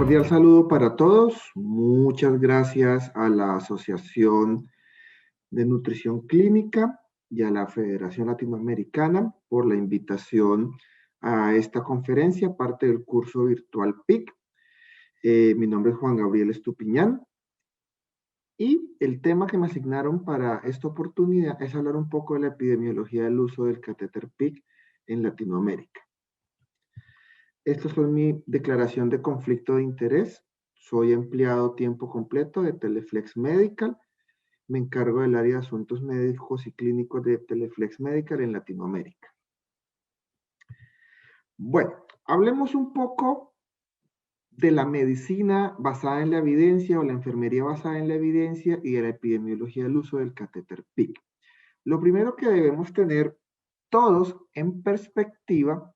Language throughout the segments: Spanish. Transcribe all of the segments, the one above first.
Cordial saludo para todos. Muchas gracias a la Asociación de Nutrición Clínica y a la Federación Latinoamericana por la invitación a esta conferencia, parte del curso virtual PIC. Mi nombre es Juan Gabriel Estupiñán y el tema que me asignaron para esta oportunidad es hablar un poco de la epidemiología del uso del catéter PIC en Latinoamérica. Esta es mi declaración de conflicto de interés. Soy empleado tiempo completo de Teleflex Medical. Me encargo del área de asuntos médicos y clínicos de Teleflex Medical en Latinoamérica. Bueno, hablemos un poco de la medicina basada en la evidencia o la enfermería basada en la evidencia y de la epidemiología del uso del catéter PIC. Lo primero que debemos tener todos en perspectiva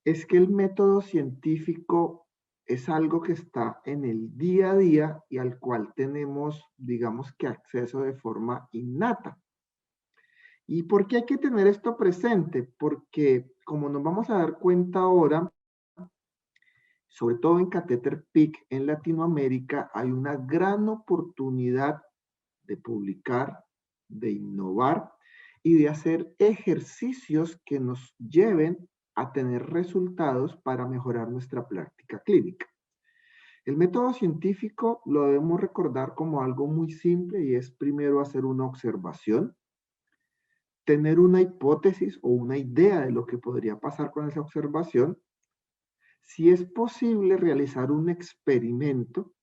es que el método científico es algo que está en el día a día y al cual tenemos, digamos que acceso de forma innata. ¿Y por qué hay que tener esto presente? Porque como nos vamos a dar cuenta ahora, sobre todo en catéter PIC en Latinoamérica, hay una gran oportunidad de publicar, de innovar y de hacer ejercicios que nos lleven a tener resultados para mejorar nuestra práctica clínica. El método científico lo debemos recordar como algo muy simple y es primero hacer una observación, tener una hipótesis o una idea de lo que podría pasar con esa observación. Si es posible realizar un experimento,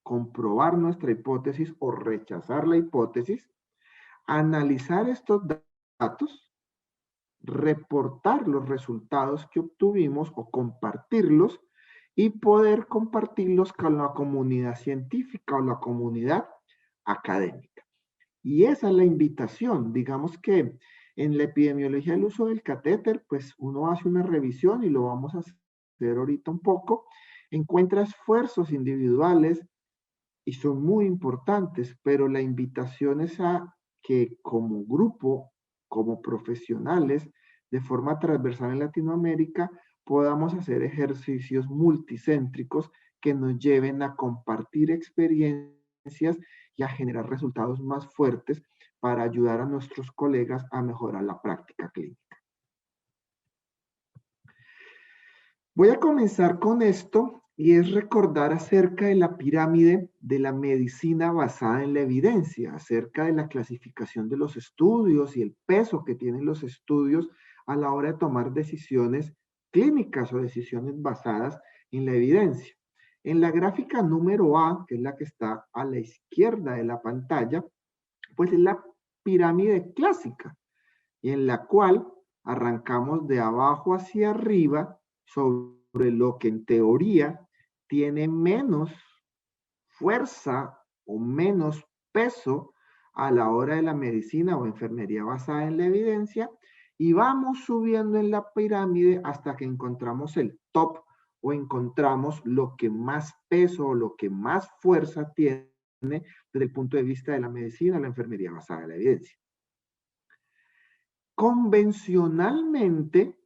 comprobar nuestra hipótesis o rechazar la hipótesis, analizar estos datos, reportar los resultados que obtuvimos o compartirlos y poder compartirlos con la comunidad científica o la comunidad académica. Y esa es la invitación. Digamos que en la epidemiología del uso del catéter, pues uno hace una revisión y lo vamos a hacer ahorita un poco, encuentra esfuerzos individuales y son muy importantes, pero la invitación es a que como grupo, como profesionales, de forma transversal en Latinoamérica, podamos hacer ejercicios multicéntricos que nos lleven a compartir experiencias y a generar resultados más fuertes para ayudar a nuestros colegas a mejorar la práctica clínica. Voy a comenzar con esto y es recordar acerca de la pirámide de la medicina basada en la evidencia, acerca de la clasificación de los estudios y el peso que tienen los estudios a la hora de tomar decisiones clínicas o decisiones basadas en la evidencia. En la gráfica número A, que es la que está a la izquierda de la pantalla, pues es la pirámide clásica, y en la cual arrancamos de abajo hacia arriba sobre lo que en teoría tiene menos fuerza o menos peso a la hora de la medicina o enfermería basada en la evidencia, y vamos subiendo en la pirámide hasta que encontramos el top o encontramos lo que más peso o lo que más fuerza tiene desde el punto de vista de la medicina o la enfermería basada en la evidencia. Convencionalmente,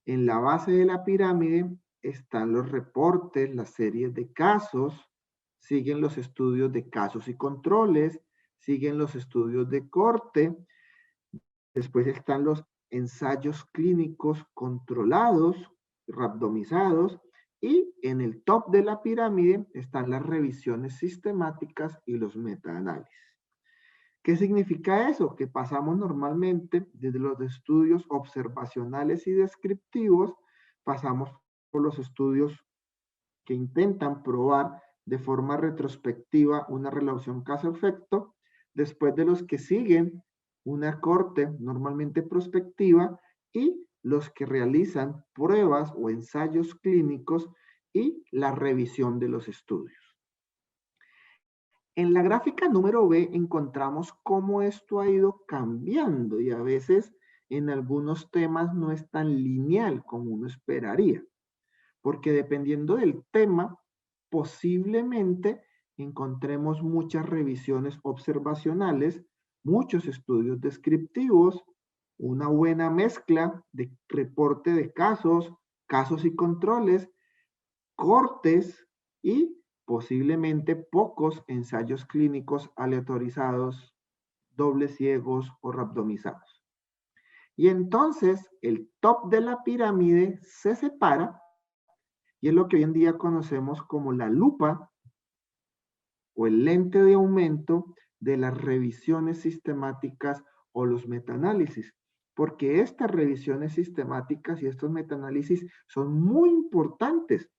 en la base de la pirámide están los reportes, las series de casos, siguen los estudios de casos y controles, siguen los estudios de corte, después están los ensayos clínicos controlados, randomizados, y en el top de la pirámide están las revisiones sistemáticas y los metaanálisis. ¿Qué significa eso? Que pasamos normalmente desde los estudios observacionales y descriptivos, pasamos por los estudios que intentan probar de forma retrospectiva una relación caso-efecto, después de los que siguen una corte normalmente prospectiva y los que realizan pruebas o ensayos clínicos y la revisión de los estudios. En la gráfica número B encontramos cómo esto ha ido cambiando y a veces en algunos temas no es tan lineal como uno esperaría, porque dependiendo del tema, posiblemente encontremos muchas revisiones observacionales, muchos estudios descriptivos, una buena mezcla de reporte de casos, casos y controles, cortes y posiblemente pocos ensayos clínicos aleatorizados, dobles ciegos o randomizados. Y entonces el top de la pirámide se separa y es lo que hoy en día conocemos como la lupa o el lente de aumento de las revisiones sistemáticas o los metaanálisis, porque estas revisiones sistemáticas y estos metaanálisis son muy importantes,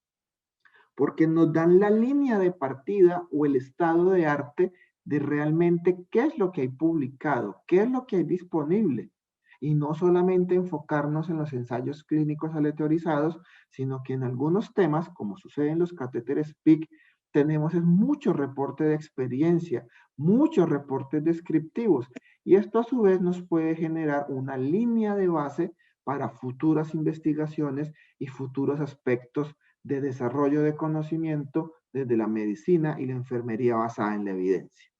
porque nos dan la línea de partida o el estado de arte de realmente qué es lo que hay publicado, qué es lo que hay disponible, y no solamente enfocarnos en los ensayos clínicos aleatorizados, sino que en algunos temas, como sucede en los catéteres PIC, tenemos mucho reporte de experiencia, muchos reportes descriptivos, y esto a su vez nos puede generar una línea de base para futuras investigaciones y futuros aspectos de desarrollo de conocimiento desde la medicina y la enfermería basada en la evidencia.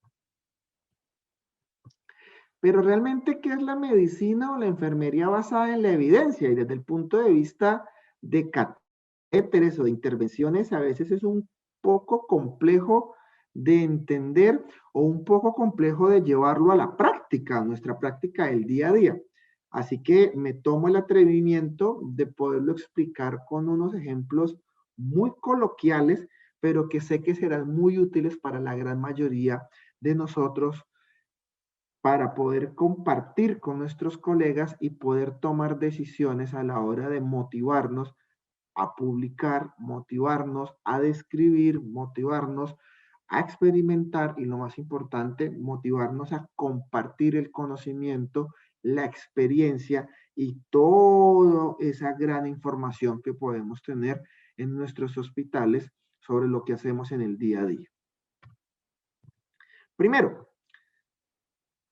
Pero realmente, ¿qué es la medicina o la enfermería basada en la evidencia? Y desde el punto de vista de catéteres o de intervenciones, a veces es un poco complejo de entender o un poco complejo de llevarlo a la práctica, a nuestra práctica del día a día. Así que me tomo el atrevimiento de poderlo explicar con unos ejemplos muy coloquiales, pero que sé que serán muy útiles para la gran mayoría de nosotros para poder compartir con nuestros colegas y poder tomar decisiones a la hora de motivarnos a publicar, motivarnos a describir, motivarnos a experimentar y lo más importante, motivarnos a compartir el conocimiento, la experiencia y toda esa gran información que podemos tener en nuestros hospitales sobre lo que hacemos en el día a día. Primero,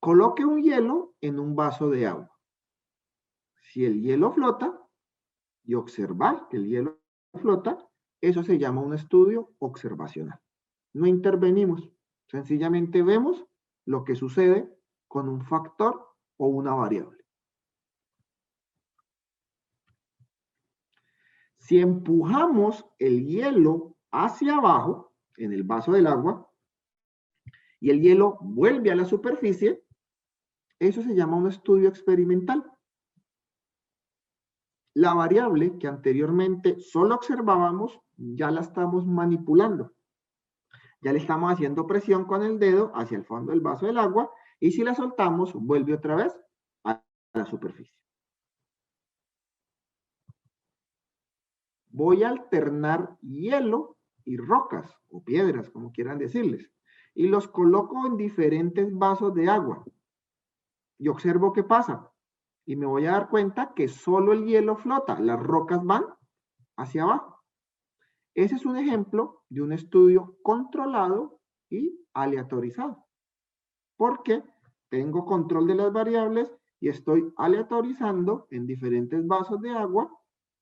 coloque un hielo en un vaso de agua. Si el hielo flota y observar que el hielo flota, eso se llama un estudio observacional. No intervenimos, sencillamente vemos lo que sucede con un factor o una variable. Si empujamos el hielo hacia abajo en el vaso del agua y el hielo vuelve a la superficie, eso se llama un estudio experimental. La variable que anteriormente solo observábamos, ya la estamos manipulando. Ya le estamos haciendo presión con el dedo hacia el fondo del vaso del agua y si la soltamos, vuelve otra vez a la superficie. Voy a alternar hielo y rocas o piedras, como quieran decirles, y los coloco en diferentes vasos de agua y observo qué pasa. Y me voy a dar cuenta que solo el hielo flota, las rocas van hacia abajo. Ese es un ejemplo de un estudio controlado y aleatorizado, porque tengo control de las variables y estoy aleatorizando en diferentes vasos de agua,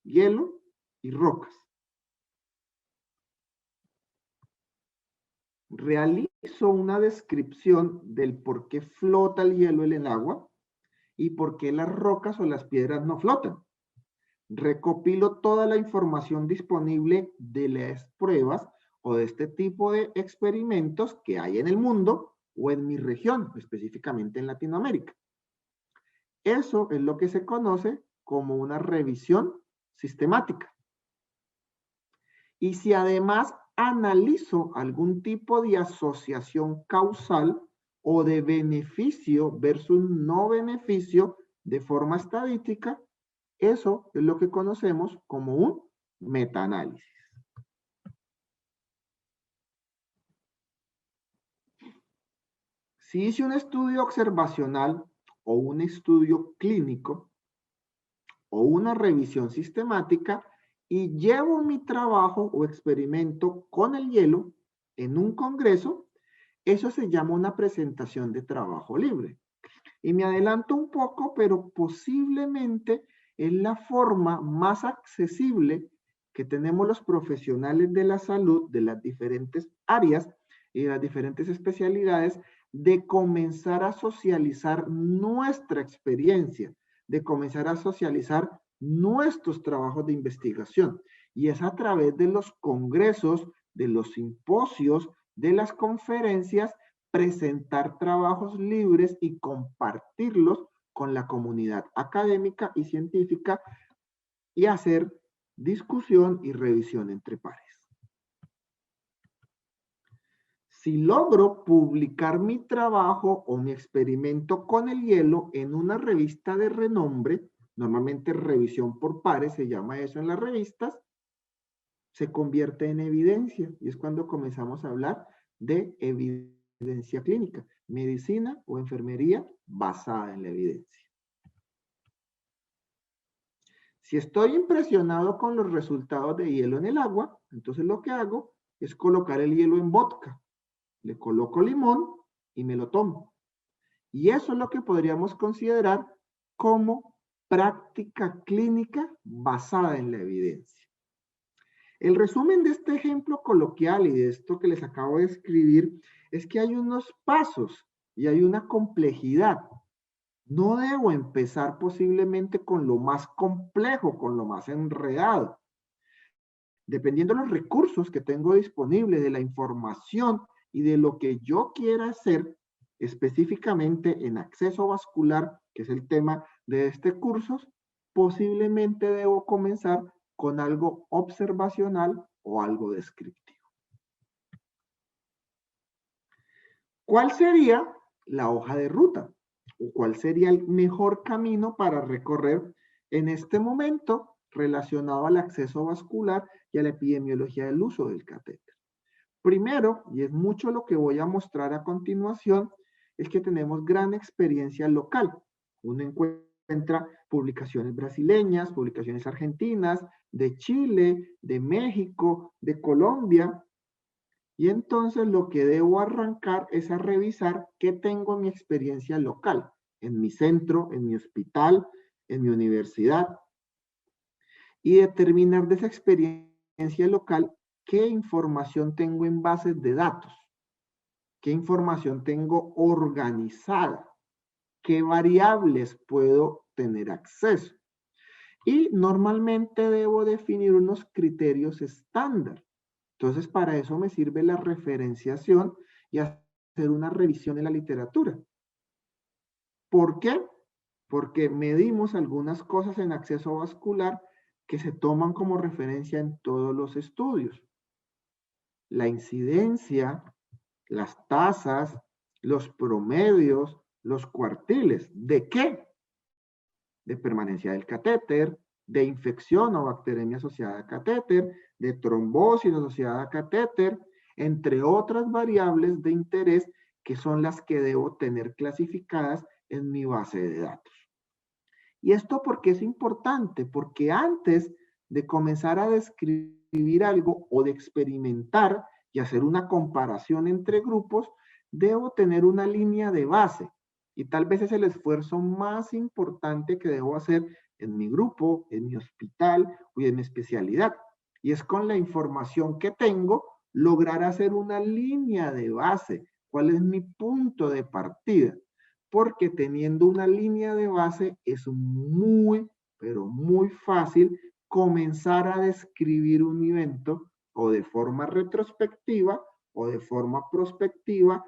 hielo y rocas. Realizo una descripción del por qué flota el hielo en el agua y por qué las rocas o las piedras no flotan. Recopilo toda la información disponible de las pruebas o de este tipo de experimentos que hay en el mundo o en mi región, específicamente en Latinoamérica. Eso es lo que se conoce como una revisión sistemática. Y si además analizo algún tipo de asociación causal o de beneficio versus no beneficio de forma estadística, eso es lo que conocemos como un metaanálisis. Si hice un estudio observacional o un estudio clínico o una revisión sistemática y llevo mi trabajo o experimento con el hielo en un congreso, eso se llama una presentación de trabajo libre. Y me adelanto un poco, pero posiblemente es la forma más accesible que tenemos los profesionales de la salud de las diferentes áreas y de las diferentes especialidades de comenzar a socializar nuestra experiencia, de comenzar a socializar nuestros trabajos de investigación. Y es a través de los congresos, de los simposios, de las conferencias, presentar trabajos libres y compartirlos con la comunidad académica y científica y hacer discusión y revisión entre pares. Si logro publicar mi trabajo o mi experimento con el hielo en una revista de renombre, normalmente revisión por pares, se llama eso en las revistas, se convierte en evidencia y es cuando comenzamos a hablar de evidencia clínica, medicina o enfermería basada en la evidencia. Si estoy impresionado con los resultados de hielo en el agua, entonces lo que hago es colocar el hielo en vodka. Le coloco limón y me lo tomo. Y eso es lo que podríamos considerar como práctica clínica basada en la evidencia. El resumen de este ejemplo coloquial y de esto que les acabo de escribir es que hay unos pasos y hay una complejidad. No debo empezar posiblemente con lo más complejo, con lo más enredado. Dependiendo de los recursos que tengo disponibles, de la información y de lo que yo quiera hacer, específicamente en acceso vascular, que es el tema de este curso, posiblemente debo comenzar con algo observacional o algo descriptivo. ¿Cuál sería la hoja de ruta? ¿O cuál sería el mejor camino para recorrer en este momento relacionado al acceso vascular y a la epidemiología del uso del catéter? Primero, y es mucho lo que voy a mostrar a continuación, es que tenemos gran experiencia local. Uno encuentra publicaciones brasileñas, publicaciones argentinas, de Chile, de México, de Colombia, y entonces lo que debo arrancar es a revisar qué tengo en mi experiencia local, en mi centro, en mi hospital, en mi universidad, y determinar de esa experiencia local qué información tengo en bases de datos, qué información tengo organizada, qué variables puedo tener acceso. Y normalmente debo definir unos criterios estándar. Entonces, para eso me sirve la referenciación y hacer una revisión de la literatura. ¿Por qué? Porque medimos algunas cosas en acceso vascular que se toman como referencia en todos los estudios. La incidencia, las tasas, los promedios, los cuartiles. ¿De qué? De permanencia del catéter, de infección o bacteremia asociada a catéter, de trombosis asociada a catéter, entre otras variables de interés que son las que debo tener clasificadas en mi base de datos. ¿Y esto por qué es importante? Porque antes de comenzar a describir algo o de experimentar y hacer una comparación entre grupos, debo tener una línea de base. Y tal vez es el esfuerzo más importante que debo hacer en mi grupo, en mi hospital o en mi especialidad. Y es con la información que tengo, lograr hacer una línea de base. ¿Cuál es mi punto de partida? Porque teniendo una línea de base es muy, pero muy fácil comenzar a describir un evento o de forma retrospectiva o de forma prospectiva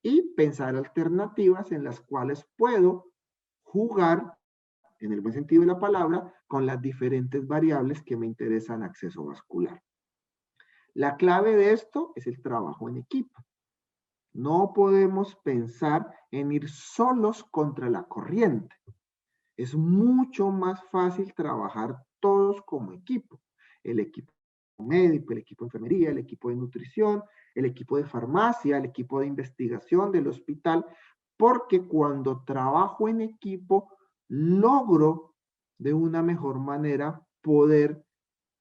y pensar alternativas en las cuales puedo jugar, en el buen sentido de la palabra, con las diferentes variables que me interesan acceso vascular. La clave de esto es el trabajo en equipo. No podemos pensar en ir solos contra la corriente. Es mucho más fácil trabajar todos como equipo. El equipo médico, el equipo de enfermería, el equipo de nutrición, el equipo de farmacia, el equipo de investigación del hospital, porque cuando trabajo en equipo logro de una mejor manera poder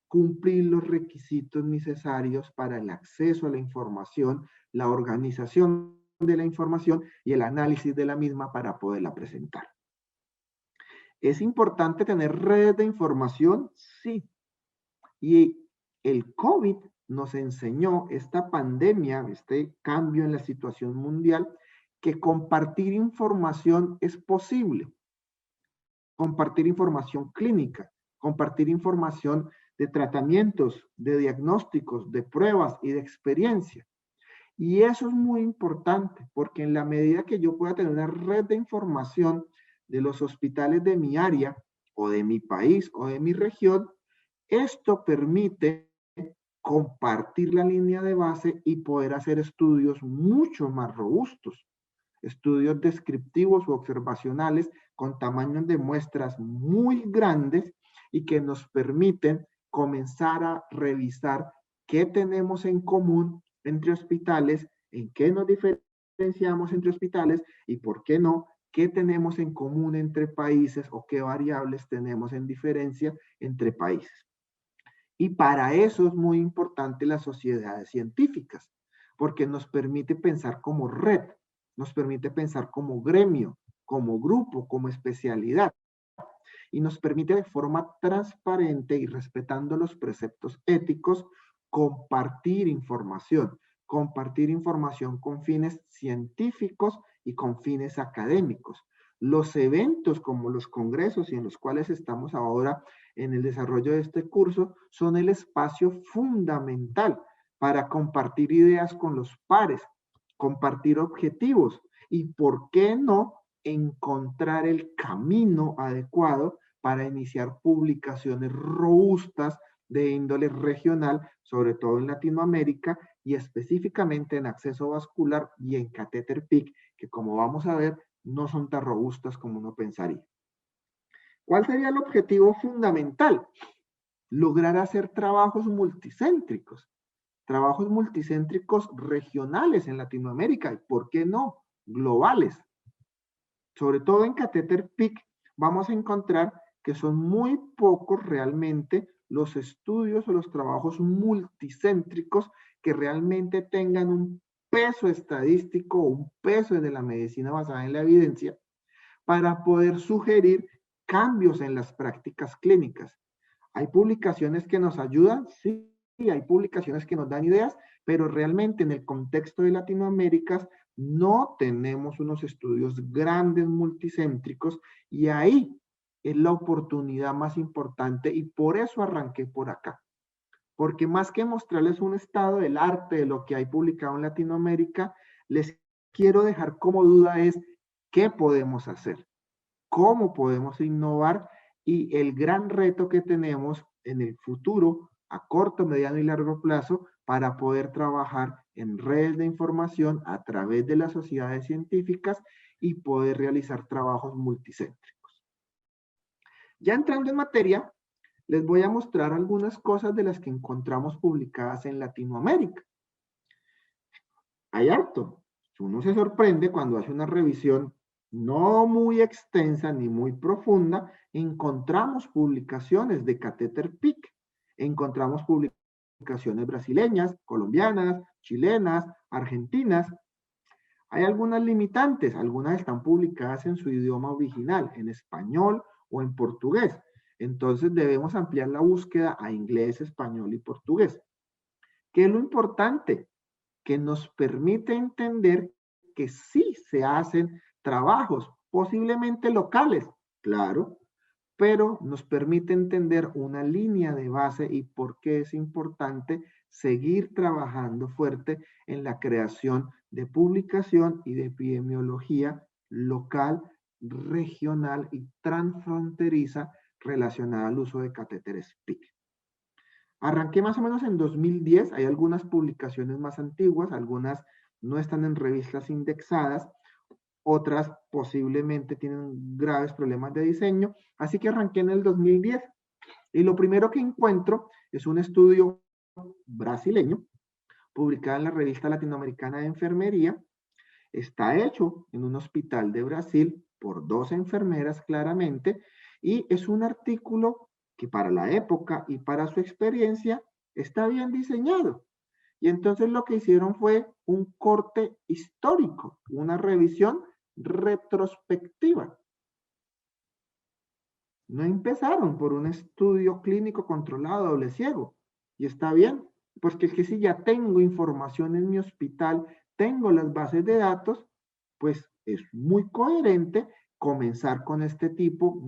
cumplir los requisitos necesarios para el acceso a la información, la organización de la información y el análisis de la misma para poderla presentar. ¿Es importante tener redes de información? Sí. Y el COVID nos enseñó, esta pandemia, este cambio en la situación mundial, que compartir información es posible. Compartir información clínica, compartir información de tratamientos, de diagnósticos, de pruebas y de experiencia. Y eso es muy importante, porque en la medida que yo pueda tener una red de información de los hospitales de mi área, o de mi país, o de mi región, esto permite compartir la línea de base y poder hacer estudios mucho más robustos, estudios descriptivos u observacionales con tamaños de muestras muy grandes y que nos permiten comenzar a revisar qué tenemos en común entre hospitales, en qué nos diferenciamos entre hospitales y por qué no, qué tenemos en común entre países o qué variables tenemos en diferencia entre países. Y para eso es muy importante las sociedades científicas, porque nos permite pensar como red, nos permite pensar como gremio, como grupo, como especialidad, y nos permite de forma transparente y respetando los preceptos éticos compartir información con fines científicos y con fines académicos. Los eventos como los congresos y en los cuales estamos ahora en el desarrollo de este curso son el espacio fundamental para compartir ideas con los pares, compartir objetivos y, ¿por qué no?, encontrar el camino adecuado para iniciar publicaciones robustas de índole regional, sobre todo en Latinoamérica y específicamente en acceso vascular y en catéter PIC, que como vamos a ver, no son tan robustas como uno pensaría. ¿Cuál sería el objetivo fundamental? Lograr hacer trabajos multicéntricos regionales en Latinoamérica y, ¿por qué no?, globales. Sobre todo en catéter PIC vamos a encontrar que son muy pocos realmente los estudios o los trabajos multicéntricos que realmente tengan un peso estadístico o un peso de la medicina basada en la evidencia para poder sugerir cambios en las prácticas clínicas. ¿Hay publicaciones que nos ayudan? Sí, hay publicaciones que nos dan ideas, pero realmente en el contexto de Latinoamérica no tenemos unos estudios grandes multicéntricos y ahí es la oportunidad más importante y por eso arranqué por acá. Porque más que mostrarles un estado del arte de lo que hay publicado en Latinoamérica, les quiero dejar como duda es qué podemos hacer, cómo podemos innovar y el gran reto que tenemos en el futuro a corto, mediano y largo plazo para poder trabajar en redes de información a través de las sociedades científicas y poder realizar trabajos multicéntricos. Ya entrando en materia, les voy a mostrar algunas cosas de las que encontramos publicadas en Latinoamérica. Hay harto. Uno se sorprende cuando hace una revisión no muy extensa ni muy profunda, encontramos publicaciones de catéter PIC, encontramos publicaciones brasileñas, colombianas, chilenas, argentinas. Hay algunas limitantes, algunas están publicadas en su idioma original, en español o en portugués. Entonces debemos ampliar la búsqueda a inglés, español y portugués. ¿Qué es lo importante? Que nos permite entender que sí se hacen trabajos, posiblemente locales, claro, pero nos permite entender una línea de base y por qué es importante seguir trabajando fuerte en la creación de publicación y de epidemiología local, regional y transfronteriza relacionada al uso de catéteres PIC. Arranqué más o menos en 2010, hay algunas publicaciones más antiguas, algunas no están en revistas indexadas, otras posiblemente tienen graves problemas de diseño, así que arranqué en el 2010. Y lo primero que encuentro es un estudio brasileño, publicado en la revista latinoamericana de enfermería, está hecho en un hospital de Brasil por 2 enfermeras claramente, y es un artículo que para la época y para su experiencia está bien diseñado. Y entonces lo que hicieron fue un corte histórico, una revisión retrospectiva. No empezaron por un estudio clínico controlado doble ciego. Y está bien, porque es que si ya tengo información en mi hospital, tengo las bases de datos, pues es muy coherente comenzar con este tipo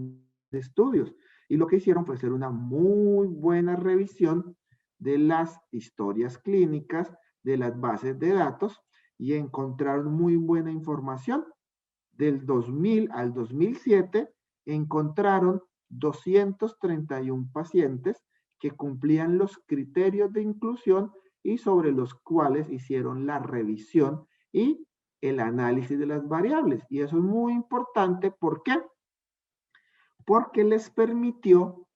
de estudios. Y lo que hicieron fue hacer una muy buena revisión de las historias clínicas, de las bases de datos, y encontraron muy buena información. Del 2000 al 2007 encontraron 231 pacientes que cumplían los criterios de inclusión y sobre los cuales hicieron la revisión y el análisis de las variables. Y eso es muy importante. ¿Por qué? Porque les permitió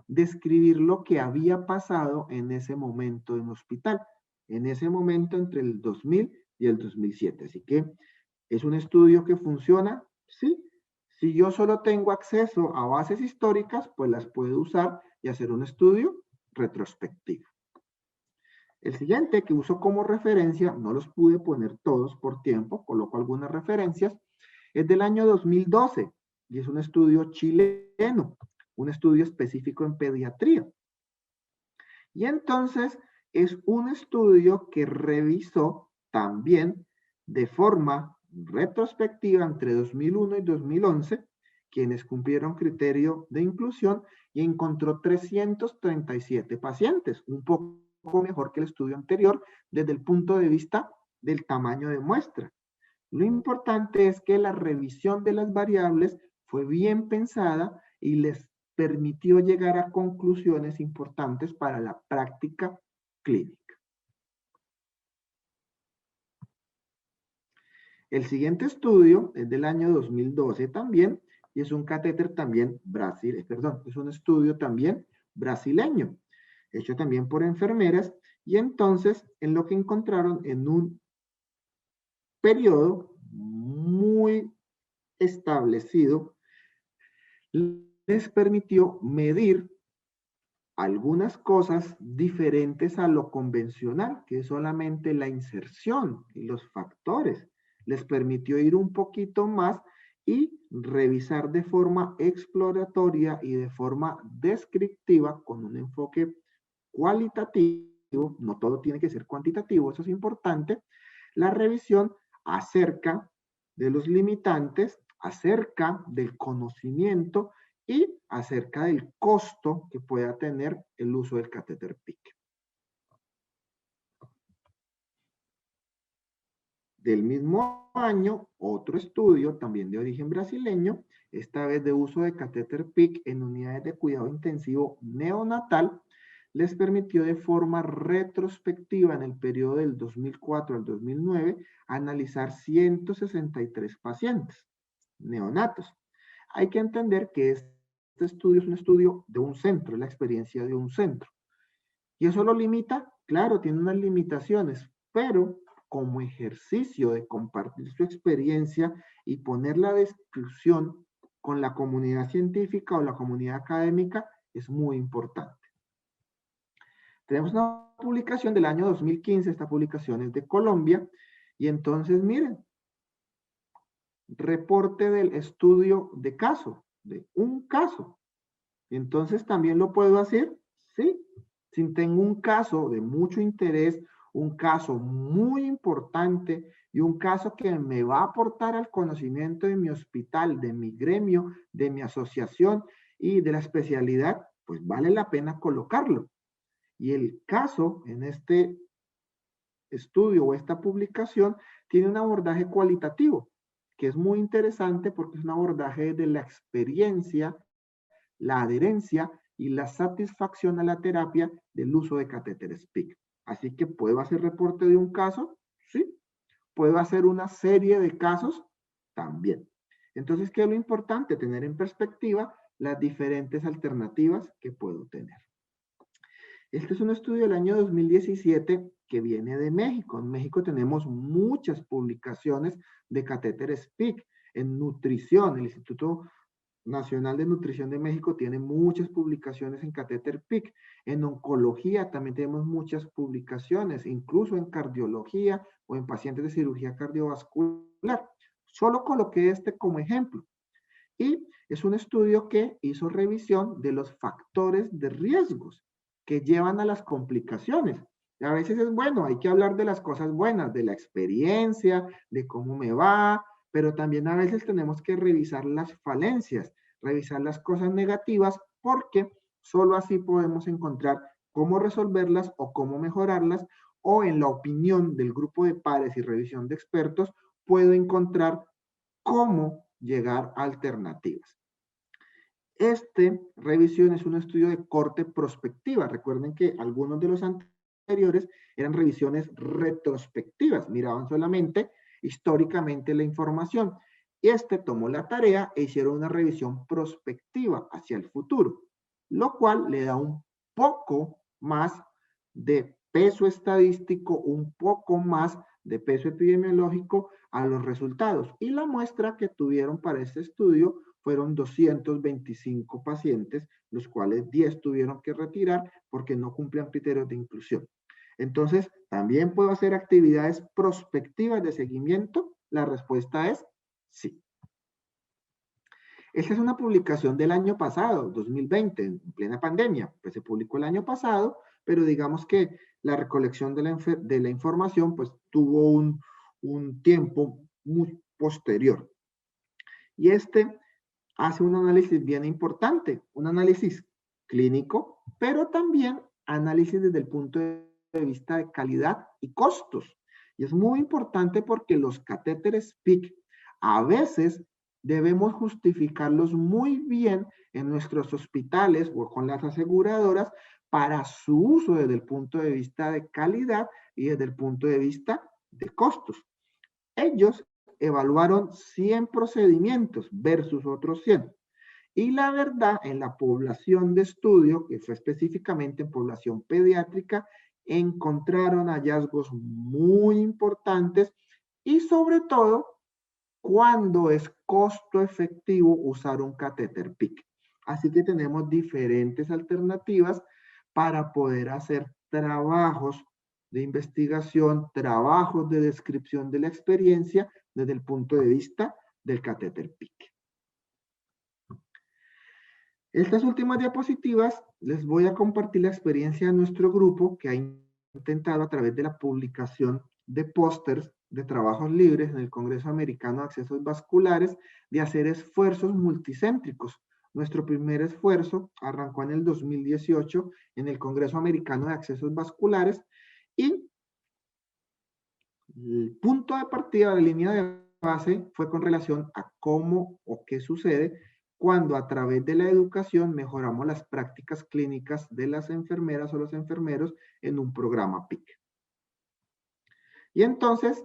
describir lo que había pasado en ese momento en hospital, en ese momento entre el 2000 y el 2007. Así que es un estudio que funciona, sí. Si yo solo tengo acceso a bases históricas, pues las puedo usar y hacer un estudio retrospectivo. El siguiente que uso como referencia, no los pude poner todos por tiempo, coloco algunas referencias, es del año 2012 y es un estudio chileno, un estudio específico en pediatría. Y entonces es un estudio que revisó también de forma retrospectiva entre 2001 y 2011, quienes cumplieron criterio de inclusión y encontró 337 pacientes, un poco mejor que el estudio anterior desde el punto de vista del tamaño de muestra. Lo importante es que la revisión de las variables fue bien pensada y les permitió llegar a conclusiones importantes para la práctica clínica. El siguiente estudio es del año 2012 también, y es un catéter también es un estudio también brasileño, hecho también por enfermeras, y entonces en lo que encontraron en un periodo muy establecido, les permitió medir algunas cosas diferentes a lo convencional, que es solamente la inserción y los factores. Les permitió ir un poquito más y revisar de forma exploratoria y de forma descriptiva con un enfoque cualitativo, no todo tiene que ser cuantitativo, eso es importante, la revisión acerca de los limitantes, acerca del conocimiento y acerca del costo que pueda tener el uso del catéter PIC. Del mismo año, otro estudio, también de origen brasileño, esta vez de uso de catéter PIC en unidades de cuidado intensivo neonatal, les permitió de forma retrospectiva en el periodo del 2004 al 2009 analizar 163 pacientes neonatos. Hay que entender que este estudio es un estudio de un centro, es la experiencia de un centro. ¿Y eso lo limita? Claro, tiene unas limitaciones, pero como ejercicio de compartir su experiencia y poner la discusión con la comunidad científica o la comunidad académica es muy importante. Tenemos una publicación del año 2015, esta publicación es de Colombia, y entonces miren, reporte del estudio de caso, de un caso. Entonces también lo puedo hacer, sí, si tengo un caso de mucho interés, un caso muy importante y un caso que me va a aportar al conocimiento de mi hospital, de mi gremio, de mi asociación y de la especialidad, pues vale la pena colocarlo. Y el caso en este estudio o esta publicación tiene un abordaje cualitativo, que es muy interesante porque es un abordaje de la experiencia, la adherencia y la satisfacción a la terapia del uso de catéteres PIC. Así que puedo hacer reporte de un caso, sí. Puedo hacer una serie de casos también. Entonces, ¿qué es lo importante? Tener en perspectiva las diferentes alternativas que puedo tener. Este es un estudio del año 2017 que viene de México. En México tenemos muchas publicaciones de catéteres PIC en nutrición. El Instituto Nacional de Nutrición de México tiene muchas publicaciones en catéter PIC. En oncología también tenemos muchas publicaciones, incluso en cardiología o en pacientes de cirugía cardiovascular. Solo coloqué este como ejemplo. Y es un estudio que hizo revisión de los factores de riesgos que llevan a las complicaciones. Y a veces es bueno, hay que hablar de las cosas buenas, de la experiencia, de cómo me va, pero también a veces tenemos que revisar las falencias, revisar las cosas negativas porque solo así podemos encontrar cómo resolverlas o cómo mejorarlas, o en la opinión del grupo de pares y revisión de expertos, puedo encontrar cómo llegar a alternativas. Revisión es un estudio de corte prospectiva. Recuerden que algunos de los anteriores eran revisiones retrospectivas, miraban solamente históricamente la información. Y tomó la tarea e hicieron una revisión prospectiva hacia el futuro, lo cual le da un poco más de peso estadístico, un poco más de peso epidemiológico a los resultados. Y la muestra que tuvieron para este estudio fueron 225 pacientes, los cuales 10 tuvieron que retirar porque no cumplían criterios de inclusión. Entonces, ¿también puedo hacer actividades prospectivas de seguimiento? La respuesta es sí. Esta es una publicación del año pasado, 2020, en plena pandemia. Pues se publicó el año pasado, pero digamos que la recolección de la información pues tuvo un tiempo muy posterior. Y hace un análisis bien importante, un análisis clínico, pero también análisis desde el punto de vista de calidad y costos. Y es muy importante porque los catéteres PIC a veces debemos justificarlos muy bien en nuestros hospitales o con las aseguradoras para su uso desde el punto de vista de calidad y desde el punto de vista de costos. Ellos evaluaron 100 procedimientos versus otros 100. Y la verdad, en la población de estudio, que fue específicamente en población pediátrica, encontraron hallazgos muy importantes y sobre todo cuando es costo efectivo usar un catéter PIC. Así que tenemos diferentes alternativas para poder hacer trabajos de investigación, trabajos de descripción de la experiencia desde el punto de vista del catéter PIC. Estas últimas diapositivas les voy a compartir la experiencia de nuestro grupo que ha intentado a través de la publicación de pósters de trabajos libres en el Congreso Americano de Accesos Vasculares de hacer esfuerzos multicéntricos. Nuestro primer esfuerzo arrancó en el 2018 en el Congreso Americano de Accesos Vasculares y el punto de partida, la línea de base, fue con relación a cómo o qué sucede cuando a través de la educación mejoramos las prácticas clínicas de las enfermeras o los enfermeros en un programa PIC. Y entonces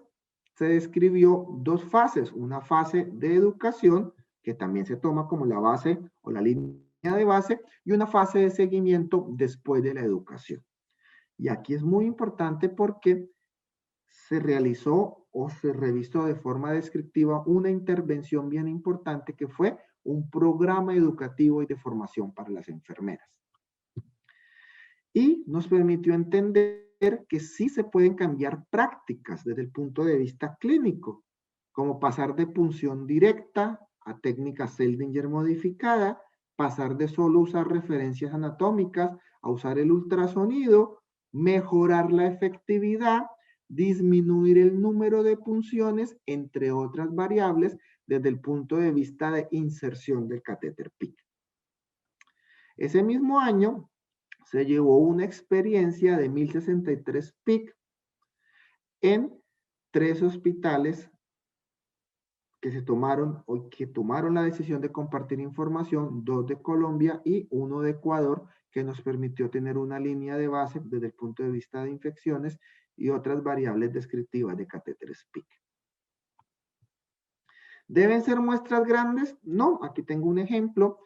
se describió dos fases, una fase de educación, que también se toma como la base o la línea de base, y una fase de seguimiento después de la educación. Y aquí es muy importante porque se realizó o se revisó de forma descriptiva una intervención bien importante que fue un programa educativo y de formación para las enfermeras. Y nos permitió entender que sí se pueden cambiar prácticas desde el punto de vista clínico, como pasar de punción directa a técnica Seldinger modificada, pasar de solo usar referencias anatómicas a usar el ultrasonido, mejorar la efectividad, disminuir el número de punciones, entre otras variables, desde el punto de vista de inserción del catéter PIC. Ese mismo año se llevó una experiencia de 1063 PIC en 3 hospitales que tomaron la decisión de compartir información, 2 de Colombia y 1 de Ecuador, que nos permitió tener una línea de base desde el punto de vista de infecciones y otras variables descriptivas de catéteres PIC. ¿Deben ser muestras grandes? No, aquí tengo un ejemplo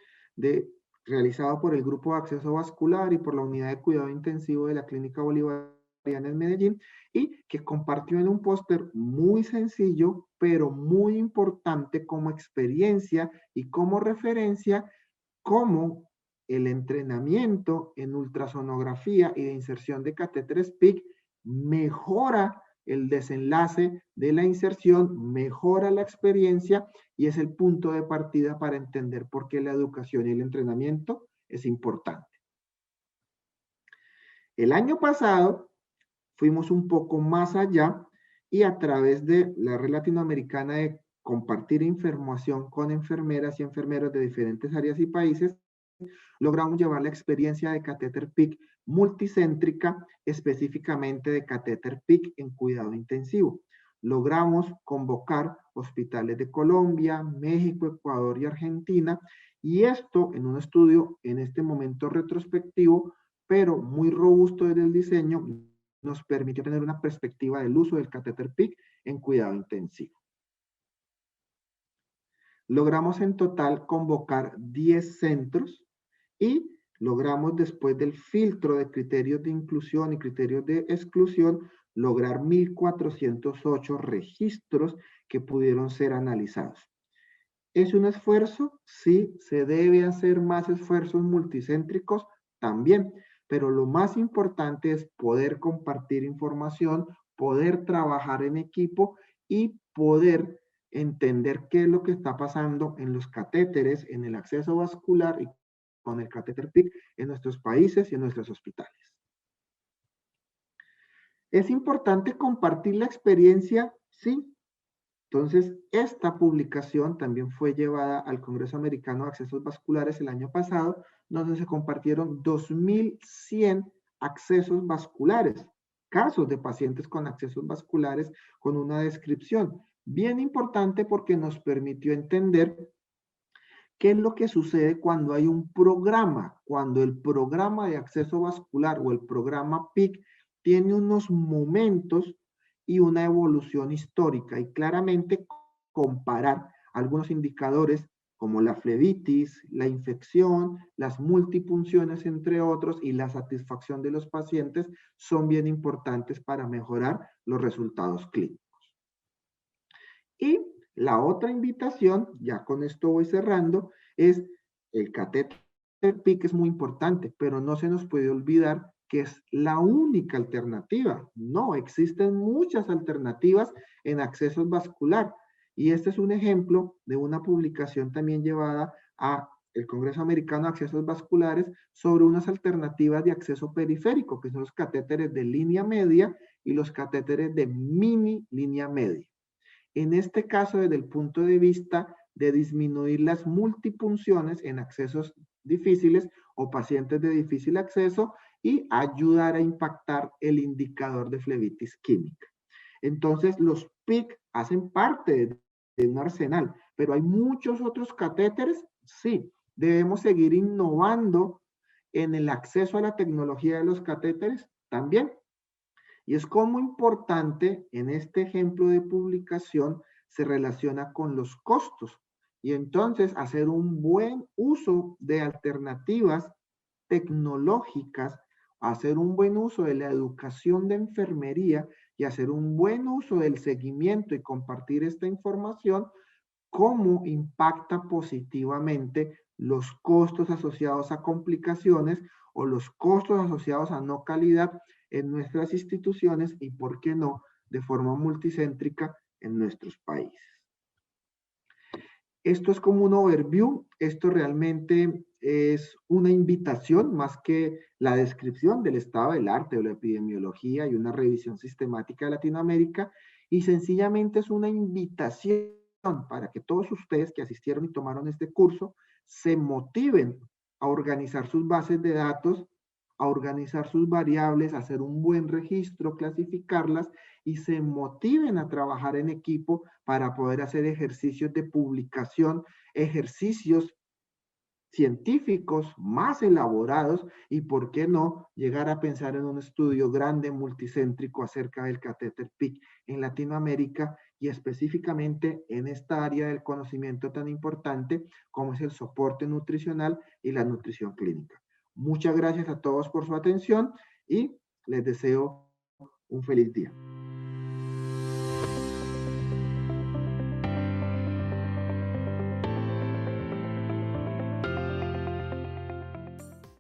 realizado por el Grupo de Acceso Vascular y por la Unidad de Cuidado Intensivo de la Clínica Bolivariana en Medellín, y que compartió en un póster muy sencillo, pero muy importante como experiencia y como referencia, cómo el entrenamiento en ultrasonografía y de inserción de catéteres PIC mejora el desenlace de la inserción, mejora la experiencia y es el punto de partida para entender por qué la educación y el entrenamiento es importante. El año pasado fuimos un poco más allá y a través de la red latinoamericana de compartir información con enfermeras y enfermeros de diferentes áreas y países, logramos llevar la experiencia de catéter PIC multicéntrica, específicamente de catéter PIC en cuidado intensivo. Logramos convocar hospitales de Colombia, México, Ecuador y Argentina, y esto en un estudio en este momento retrospectivo, pero muy robusto en el diseño, nos permitió tener una perspectiva del uso del catéter PIC en cuidado intensivo. Logramos en total convocar 10 centros y logramos, después del filtro de criterios de inclusión y criterios de exclusión, lograr 1.408 registros que pudieron ser analizados. ¿Es un esfuerzo? Sí. ¿Se debe hacer más esfuerzos multicéntricos? También. Pero lo más importante es poder compartir información, poder trabajar en equipo y poder entender qué es lo que está pasando en los catéteres, en el acceso vascular y con el catéter PIC en nuestros países y en nuestros hospitales. ¿Es importante compartir la experiencia? Sí. Entonces, esta publicación también fue llevada al Congreso Americano de Accesos Vasculares el año pasado, donde se compartieron 2.100 accesos vasculares, casos de pacientes con accesos vasculares con una descripción. Bien importante porque nos permitió entender qué es lo que sucede cuando hay un programa, cuando el programa de acceso vascular o el programa PIC tiene unos momentos y una evolución histórica, y claramente comparar algunos indicadores como la flebitis, la infección, las multipunciones, entre otros, y la satisfacción de los pacientes son bien importantes para mejorar los resultados clínicos. Y la otra invitación, ya con esto voy cerrando, es el catéter PIC es muy importante, pero no se nos puede olvidar que es la única alternativa. No, existen muchas alternativas en accesos vascular. Y este es un ejemplo de una publicación también llevada a el Congreso Americano de Accesos Vasculares sobre unas alternativas de acceso periférico, que son los catéteres de línea media y los catéteres de mini línea media. En este caso, desde el punto de vista de disminuir las multipunciones en accesos difíciles o pacientes de difícil acceso y ayudar a impactar el indicador de flebitis química. Entonces, los PIC hacen parte de un arsenal, pero hay muchos otros catéteres, sí. Debemos seguir innovando en el acceso a la tecnología de los catéteres también. Y es como importante en este ejemplo de publicación se relaciona con los costos. Y entonces hacer un buen uso de alternativas tecnológicas, hacer un buen uso de la educación de enfermería y hacer un buen uso del seguimiento y compartir esta información, cómo impacta positivamente los costos asociados a complicaciones o los costos asociados a no calidad en nuestras instituciones y, por qué no, de forma multicéntrica en nuestros países. Esto es como un overview, esto realmente es una invitación más que la descripción del estado del arte o la epidemiología y una revisión sistemática de Latinoamérica, y sencillamente es una invitación para que todos ustedes que asistieron y tomaron este curso se motiven a organizar sus bases de datos, a organizar sus variables, a hacer un buen registro, clasificarlas y se motiven a trabajar en equipo para poder hacer ejercicios de publicación, ejercicios científicos más elaborados y, por qué no, llegar a pensar en un estudio grande, multicéntrico acerca del catéter PIC en Latinoamérica y específicamente en esta área del conocimiento tan importante como es el soporte nutricional y la nutrición clínica. Muchas gracias a todos por su atención y les deseo un feliz día.